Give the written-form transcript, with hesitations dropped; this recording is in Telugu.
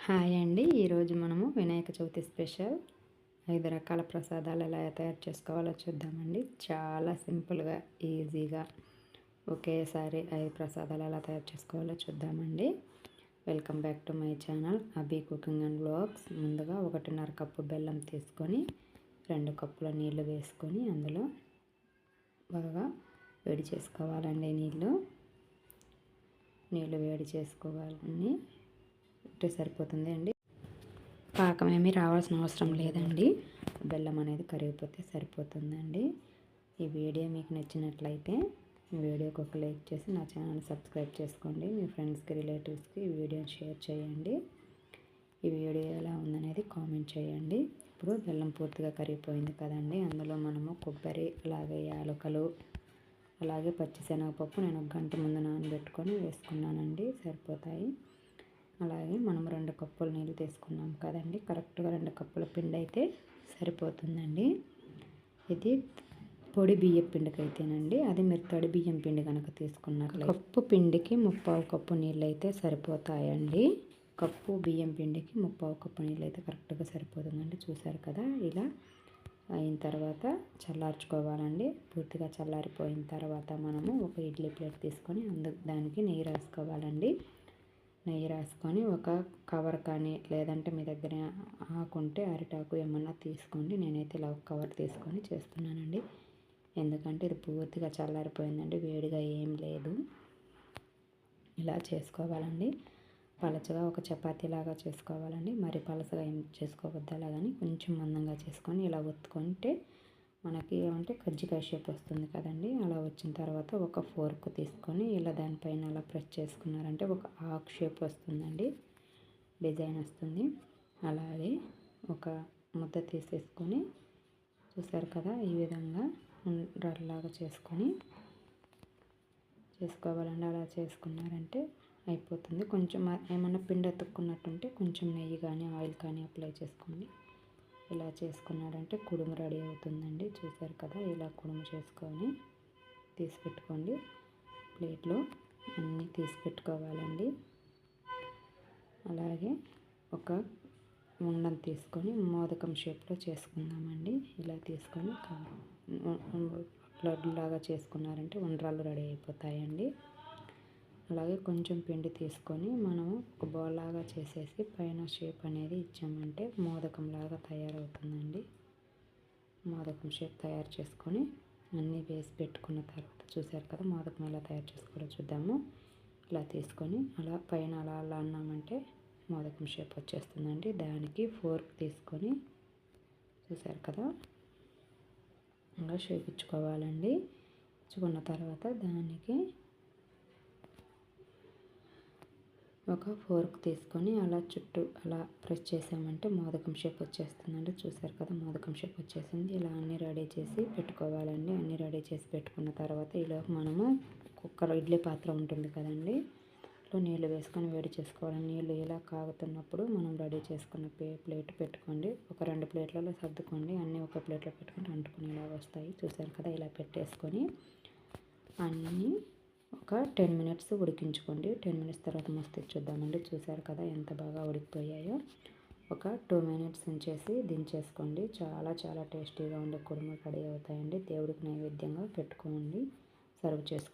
హాయ్ అండి. ఈరోజు మనము వినాయక చవితి స్పెషల్ 5 రకాల ప్రసాదాలు ఎలా తయారు చేసుకోవాలో చూద్దామండి. చాలా సింపుల్గా, ఈజీగా ఒకేసారి 5 ప్రసాదాలు ఎలా తయారు చేసుకోవాలో చూద్దామండి. Welcome back to my channel Abhi cooking and vlogs. ముందుగా 1.5 కప్పు బెల్లం తీసుకొని 2 కప్పుల నీళ్లు వేసుకొని అందులో బాగా వేడి చేసుకోవాలండి. నీళ్ళు వేడి చేసుకోవాలని సరిపోతుంది అండి. పాకం ఏమీ రావాల్సిన అవసరం లేదండి. బెల్లం అనేది కరిగిపోతే సరిపోతుందండి. ఈ వీడియో మీకు నచ్చినట్లయితే వీడియోకి ఒక లైక్ చేసి నా ఛానల్ సబ్స్క్రైబ్ చేసుకోండి. మీ ఫ్రెండ్స్కి, రిలేటివ్స్కి ఈ వీడియోని షేర్ చేయండి. ఈ వీడియో ఎలా ఉందనేది కామెంట్ చేయండి. ఇప్పుడు బెల్లం పూర్తిగా కరిగిపోయింది కదండి. అందులో మనము కొబ్బరి, అలాగే యాలకులు, అలాగే పచ్చిశనగపప్పు నేను 1 గంట ముందు నానబెట్టుకొని వేసుకున్నానండి. సరిపోతాయి. అలాగే మనం 2 కప్పుల నీళ్ళు తీసుకున్నాం కదండి. కరెక్ట్గా 2 కప్పుల పిండి అయితే సరిపోతుందండి. ఇది పొడి బియ్యం పిండికి అయితేనండి. అది మీరు తడి బియ్యం పిండి కనుక తీసుకున్నట్లయితే కప్పు పిండికి 3/4 కప్పు నీళ్ళు అయితే సరిపోతాయండి. కప్పు బియ్యం పిండికి 3/4 కప్పు నీళ్ళు అయితే కరెక్ట్గా సరిపోతుందండి. చూసారు కదా. ఇలా అయిన తర్వాత చల్లార్చుకోవాలండి. పూర్తిగా చల్లారిపోయిన తర్వాత మనము ఒక ఇడ్లీ ప్లేట్ తీసుకొని దానికి నెయ్యి రాసుకోవాలండి. నెయ్యి రాసుకొని ఒక కవర్ కానీ, లేదంటే మీ దగ్గర ఆకుంటే అరిటాకు ఏమన్నా తీసుకోండి. నేనైతే ఇలా ఒక కవర్ తీసుకొని చేస్తున్నానండి. ఎందుకంటే ఇది పూర్తిగా చల్లారిపోయిందండి. వేడిగా ఏం లేదు. ఇలా చేసుకోవాలండి. పలచగా ఒక చపాతీలాగా చేసుకోవాలండి. మరి పలచగా ఏం చేసుకోవద్దు. అలాగని కొంచెం మందంగా చేసుకొని ఇలా ఒత్తుకుంటే మనకి ఏమంటే కజ్జికాయ షేప్ వస్తుంది కదండి. అలా వచ్చిన తర్వాత ఒక ఫోర్క్ తీసుకొని ఇలా దానిపైన అలా ప్రెస్ చేసుకున్నారంటే ఒక ఆక్ షేప్ వస్తుందండి. డిజైన్ వస్తుంది. అలాగే ఒక ముద్ద తీసేసుకొని చూసారు కదా. ఈ విధంగా ఉండలాగా చేసుకోవాలండి. అలా చేసుకున్నారంటే అయిపోతుంది. కొంచెం ఏమన్నా పిండి అతుక్కున్నట్టుంటే కొంచెం నెయ్యి కానీ, ఆయిల్ కానీ అప్లై చేసుకోండి. ఇలా చేసుకున్నారంటే కుడుము రెడీ అవుతుందండి. చూసారు కదా. ఇలా కుడుము చేసుకొని తీసి పెట్టుకోండి. ప్లేట్లో అన్నీ తీసి పెట్టుకోవాలండి. అలాగే ఒక ఉండను తీసుకొని మోదకం షేప్లో చేసుకుందామండి. ఇలా తీసుకొని లడ్డులాగా చేసుకున్నారంటే ఉండ్రాళ్ళు రెడీ అయిపోతాయండి. అలాగే కొంచెం పిండి తీసుకొని మనము ఒక బాల్ లాగా చేసేసి పైన షేప్ అనేది ఇచ్చామంటే మోదకంలాగా తయారవుతుందండి. మోదకం షేప్ తయారు చేసుకొని అన్నీ వేసి పెట్టుకున్న తర్వాత చూసారు కదా. మోదకం ఎలా తయారు చేసుకోవాలో చూద్దాము. ఇలా తీసుకొని అలా పైన అలా అన్నామంటే మోదకం షేప్ వచ్చేస్తుందండి. దానికి ఫోర్క్ తీసుకొని చూసారు కదా. ఇంకా షేప్ ఇచ్చుకోవాలండి. ఇచ్చుకున్న తర్వాత దానికి ఒక ఫోర్క్ తీసుకొని అలా చుట్టూ అలా ప్రెస్ చేసామంటే మోదకం షేప్ వచ్చేస్తుందండి. చూసారు కదా. మోదకం షేప్ వచ్చేసింది. ఇలా అన్నీ రెడీ చేసి పెట్టుకోవాలండి. అన్నీ రెడీ చేసి పెట్టుకున్న తర్వాత ఇలా మనము కుక్కర్ ఇడ్లీ పాత్ర ఉంటుంది కదండి. నీళ్ళు వేసుకొని వేడి చేసుకోవాలి. నీళ్ళు ఇలా కాగుతున్నప్పుడు మనం రెడీ చేసుకున్న ప్లేట్ పెట్టుకోండి. ఒక 2 ప్లేట్లలో సర్దుకోండి. అన్నీ ఒక ప్లేట్లో పెట్టుకుంటే అంటుకునేలా వస్తాయి. చూసారు కదా. ఇలా పెట్టేసుకొని అన్నీ ఒక 10 మినిట్స్ ఉడికించుకోండి. 10 మినిట్స్ తర్వాత మస్తు చూద్దామండి. చూసారు కదా ఎంత బాగా ఉడికిపోయాయో. ఒక 2 మినిట్స్ ఉంచేసి దించేసుకోండి. చాలా చాలా టేస్టీగా ఉండే కుడుములు రెడీ అవుతాయండి. దేవుడికి నైవేద్యంగా పెట్టుకోండి. సర్వ్ చేసుకోండి.